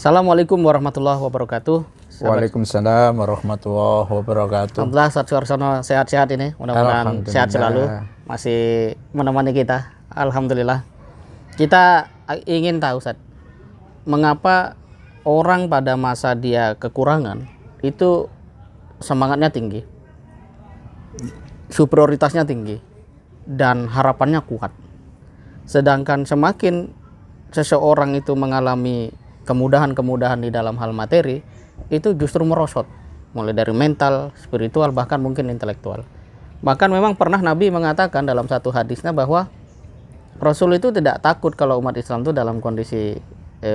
Assalamualaikum warahmatullahi wabarakatuh. Waalaikumsalam warahmatullahi wabarakatuh. Alhamdulillah, Ustaz Suarsono sehat-sehat ini. Mudah-mudahan sehat selalu. Masih menemani kita. Alhamdulillah. Kita ingin tahu, Ustaz, mengapa orang pada masa dia kekurangan itu semangatnya tinggi, superioritasnya tinggi, dan harapannya kuat. Sedangkan semakin seseorang itu mengalami kemudahan-kemudahan di dalam hal materi, itu justru merosot, mulai dari mental, spiritual, bahkan mungkin intelektual. Bahkan memang pernah Nabi mengatakan dalam satu hadisnya bahwa Rasul itu tidak takut kalau umat Islam itu dalam kondisi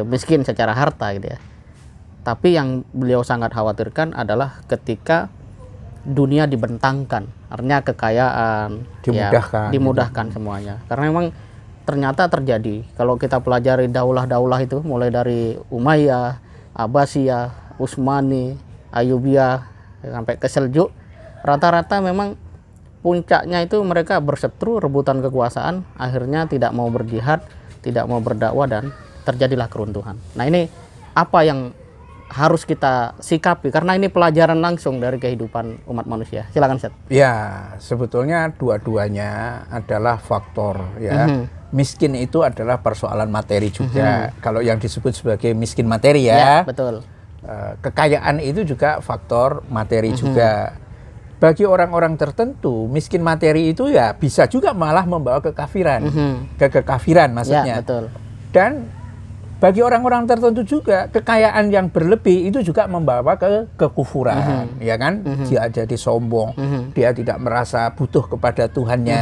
miskin secara harta gitu ya. Tapi yang beliau sangat khawatirkan adalah ketika dunia dibentangkan, artinya kekayaan dimudahkan semuanya. Karena memang ternyata terjadi, kalau kita pelajari daulah-daulah itu mulai dari Umayyah, Abbasiyah, Utsmani, Ayyubiyah sampai ke Seljuk, rata-rata memang puncaknya itu mereka berseteru, rebutan kekuasaan, akhirnya tidak mau berjihad, tidak mau berdakwah, dan terjadilah keruntuhan. Nah, ini apa yang harus kita sikapi, karena ini pelajaran langsung dari kehidupan umat manusia. Silakan, Ustaz. Ya, sebetulnya dua-duanya adalah faktor ya. Miskin itu adalah persoalan materi juga. Kalau yang disebut sebagai miskin materi ya, betul. Kekayaan itu juga faktor materi juga. Bagi orang-orang tertentu, miskin materi itu ya bisa juga malah membawa kekafiran, kekafiran maksudnya. Ya, betul. Dan bagi orang-orang tertentu juga kekayaan yang berlebih itu juga membawa ke kekufuran, ya kan? Dia jadi sombong, dia tidak merasa butuh kepada Tuhannya,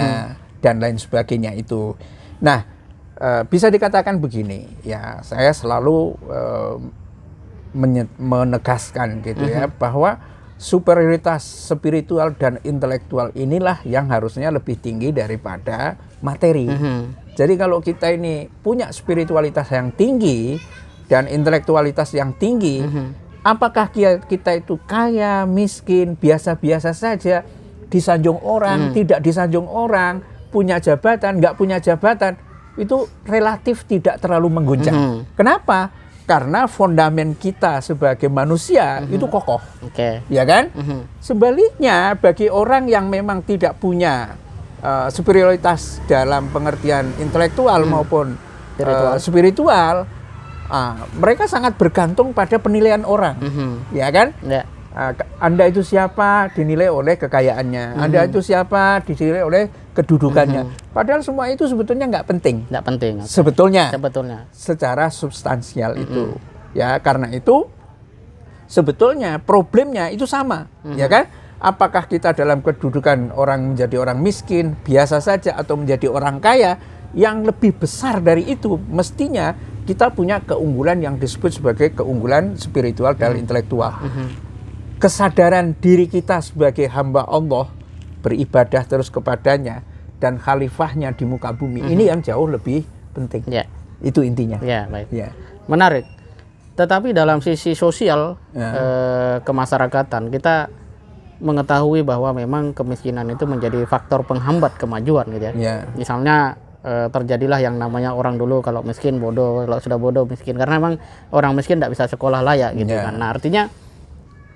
dan lain sebagainya itu. Nah, bisa dikatakan begini, ya, saya selalu menegaskan gitu ya, bahwa superioritas spiritual dan intelektual inilah yang harusnya lebih tinggi daripada materi. Jadi kalau kita ini punya spiritualitas yang tinggi dan intelektualitas yang tinggi, apakah kita itu kaya, miskin, biasa-biasa saja, disanjung orang, tidak disanjung orang, punya jabatan, nggak punya jabatan, itu relatif tidak terlalu mengguncang. Kenapa? Karena fondamen kita sebagai manusia itu kokoh, ya kan? Sebaliknya bagi orang yang memang tidak punya superioritas dalam pengertian intelektual maupun spiritual, mereka sangat bergantung pada penilaian orang, ya kan? Anda itu siapa dinilai oleh kekayaannya, Anda itu siapa dinilai oleh kedudukannya. Padahal semua itu sebetulnya nggak penting. Nggak penting. Sebetulnya. Secara substansial itu. Ya, karena itu sebetulnya problemnya itu sama, ya kan? Apakah kita dalam kedudukan orang menjadi orang miskin, biasa saja, atau menjadi orang kaya, yang lebih besar dari itu mestinya kita punya keunggulan yang disebut sebagai keunggulan spiritual dan intelektual. Kesadaran diri kita sebagai hamba Allah, beribadah terus kepadanya, dan khalifahnya di muka bumi, ini yang jauh lebih penting. Itu intinya. Baik. Menarik. Tetapi dalam sisi sosial, kemasyarakatan, kita mengetahui bahwa memang kemiskinan itu menjadi faktor penghambat kemajuan gitu ya. Misalnya terjadilah yang namanya orang dulu kalau miskin bodoh, kalau sudah bodoh miskin, karena memang orang miskin tidak bisa sekolah layak gitu kan. Nah, artinya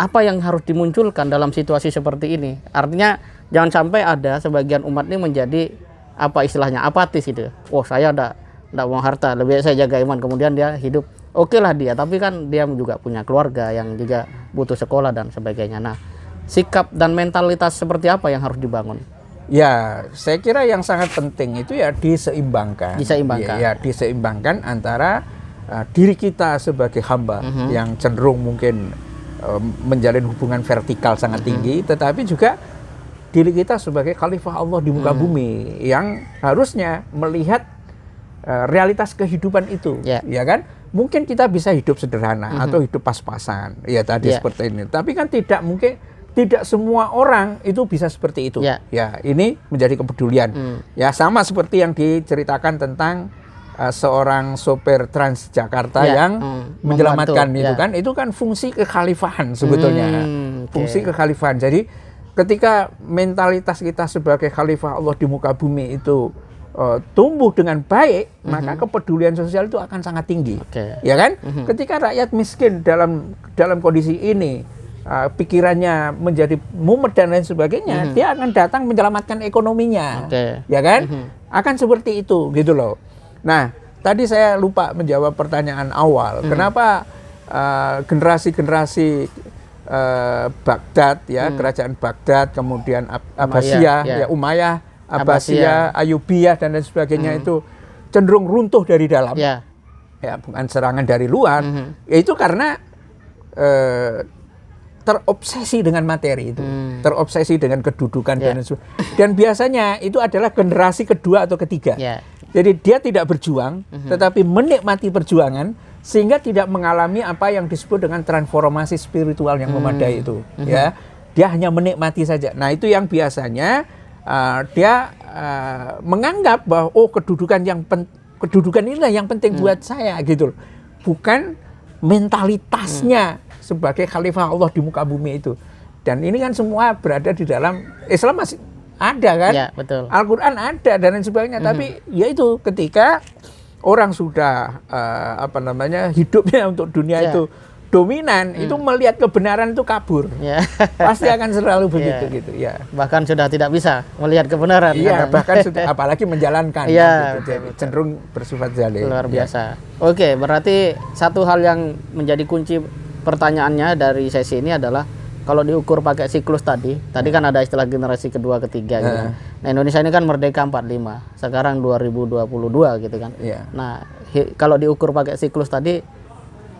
apa yang harus dimunculkan dalam situasi seperti ini? Artinya jangan sampai ada sebagian umat ini menjadi apa istilahnya apatis gitu. Oh, saya tidak mau harta, lebih baik saya jaga iman, kemudian dia hidup. Oke lah dia, tapi kan dia juga punya keluarga yang juga butuh sekolah dan sebagainya. Nah, sikap dan mentalitas seperti apa yang harus dibangun? Ya, saya kira yang sangat penting itu ya diseimbangkan. Ya, diseimbangkan antara diri kita sebagai hamba yang cenderung mungkin menjalin hubungan vertikal sangat tinggi, tetapi juga diri kita sebagai khalifah Allah di muka bumi yang harusnya melihat realitas kehidupan itu, ya kan? Mungkin kita bisa hidup sederhana atau hidup pas-pasan, ya tadi seperti ini. Tapi kan tidak semua orang itu bisa seperti itu. Ya, ini menjadi kepedulian. Ya, sama seperti yang diceritakan tentang seorang sopir Transjakarta yang menyelamatkan itu kan fungsi kekhalifahan sebetulnya. Fungsi kekhalifahan. Jadi ketika mentalitas kita sebagai khalifah Allah di muka bumi itu tumbuh dengan baik, maka kepedulian sosial itu akan sangat tinggi. Ya kan? Ketika rakyat miskin dalam kondisi ini, pikirannya menjadi mumet dan lain sebagainya, dia akan datang menyelamatkan ekonominya. Ya kan? Akan seperti itu gitu loh. Nah, tadi saya lupa menjawab pertanyaan awal. Kenapa generasi Baghdad, ya, kerajaan Baghdad, kemudian Abbasiyah, Umayyah, Abbasiyah, Ayyubiyah dan lain sebagainya itu cenderung runtuh dari dalam, ya bukan serangan dari luar, yaitu karena terobsesi dengan materi itu, terobsesi dengan kedudukan dan biasanya itu adalah generasi kedua atau ketiga. Jadi dia tidak berjuang, tetapi menikmati perjuangan sehingga tidak mengalami apa yang disebut dengan transformasi spiritual yang memadai itu. Ya, dia hanya menikmati saja. Nah itu yang biasanya dia menganggap bahwa kedudukan inilah yang penting buat saya gitu, bukan mentalitasnya sebagai khalifah Allah di muka bumi itu. Dan ini kan semua berada di dalam Islam, masih ada kan, ya, betul. Al-Quran ada dan lain sebagainya. Tapi ya itu ketika orang sudah hidupnya untuk dunia itu dominan, itu melihat kebenaran itu kabur. Pasti akan selalu begitu gitu ya. Bahkan sudah tidak bisa melihat kebenaran. Iya, bahkan sudah apalagi menjalankan. Gitu. Cenderung bersifat zalim. Luar biasa. Oke, berarti satu hal yang menjadi kunci pertanyaannya dari sesi ini adalah kalau diukur pakai siklus tadi kan ada istilah generasi kedua, ketiga gitu. Nah, Indonesia ini kan merdeka 45, sekarang 2022 gitu kan. Nah, kalau diukur pakai siklus tadi,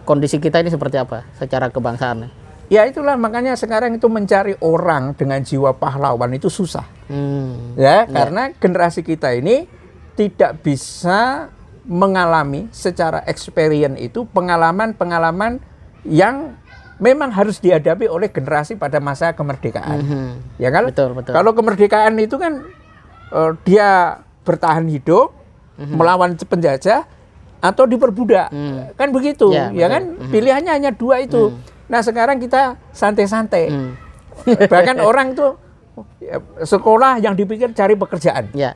kondisi kita ini seperti apa secara kebangsaan? Ya itulah makanya sekarang itu mencari orang dengan jiwa pahlawan itu susah. Karena generasi kita ini tidak bisa mengalami secara experience itu pengalaman-pengalaman yang memang harus dihadapi oleh generasi pada masa kemerdekaan. Ya kan? Betul. Kalau kemerdekaan itu kan dia bertahan hidup, melawan penjajah, atau diperbudak, kan begitu, ya kan? Pilihannya hanya dua itu. Nah sekarang kita santai-santai, bahkan orang tuh sekolah yang dipikir cari pekerjaan, ya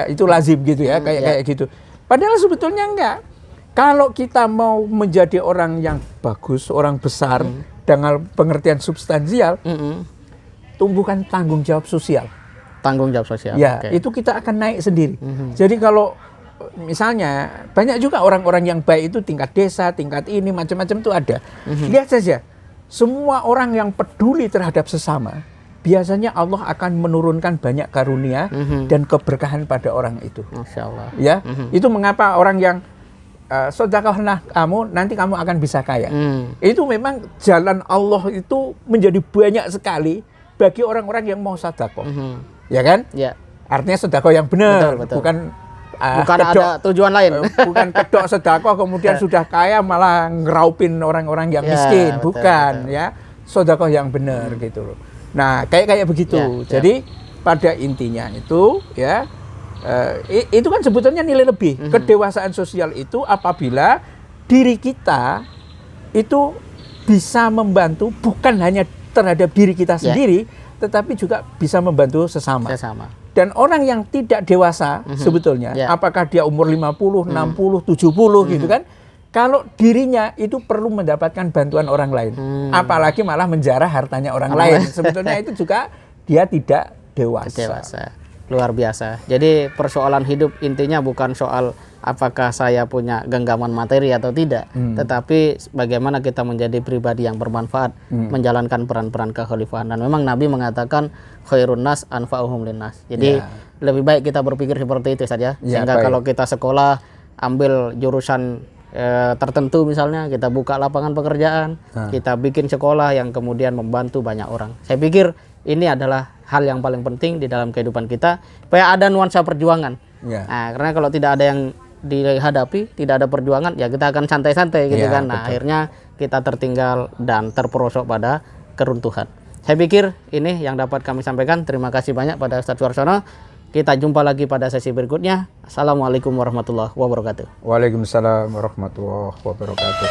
itu lazim gitu ya, kayak gitu. Padahal sebetulnya enggak. Kalau kita mau menjadi orang yang bagus, orang besar dengan pengertian substansial, tumbuhkan tanggung jawab sosial. Tanggung jawab sosial. Ya, itu kita akan naik sendiri. Jadi kalau misalnya banyak juga orang-orang yang baik itu tingkat desa, tingkat ini macam-macam itu ada. Lihat saja, semua orang yang peduli terhadap sesama, biasanya Allah akan menurunkan banyak karunia dan keberkahan pada orang itu. Masya Allah. Ya, itu mengapa orang yang sedekahlah kamu, nanti kamu akan bisa kaya. Itu memang jalan Allah itu menjadi banyak sekali bagi orang-orang yang mau sedekah. Ya kan? Ya. Artinya sedekah yang benar, betul. bukan ada tujuan lain. Bukan kedok sedekah kemudian sudah kaya malah ngeraupin orang-orang yang miskin, bukan. Ya, sedekah yang benar gitu loh. Nah, kayak begitu. Jadi pada intinya itu ya itu kan sebetulnya nilai lebih. Kedewasaan sosial itu apabila diri kita itu bisa membantu bukan hanya terhadap diri kita sendiri, tetapi juga bisa membantu sesama. Dan orang yang tidak dewasa sebetulnya, apakah dia umur 50, 60, 70 gitu kan, kalau dirinya itu perlu mendapatkan bantuan orang lain, apalagi malah menjarah hartanya orang lain, sebetulnya itu juga dia tidak dewasa. Luar biasa. Jadi persoalan hidup intinya bukan soal apakah saya punya genggaman materi atau tidak, tetapi bagaimana kita menjadi pribadi yang bermanfaat, menjalankan peran-peran kekhalifahan. Dan memang Nabi mengatakan khairun nas anfa'uhum linnas. Jadi lebih baik kita berpikir seperti itu saja. Sehingga kalau kita sekolah ambil jurusan tertentu misalnya, kita buka lapangan pekerjaan, kita bikin sekolah yang kemudian membantu banyak orang. Saya pikir ini adalah hal yang paling penting di dalam kehidupan kita, supaya ada nuansa perjuangan. Nah, karena kalau tidak ada yang dihadapi, tidak ada perjuangan, ya kita akan santai-santai gitu kan. Nah, akhirnya kita tertinggal dan terperosok pada keruntuhan. Saya pikir ini yang dapat kami sampaikan. Terima kasih banyak pada Ustadz Suarsono. Kita jumpa lagi pada sesi berikutnya. Assalamualaikum warahmatullahi wabarakatuh. Waalaikumsalam warahmatullahi wabarakatuh.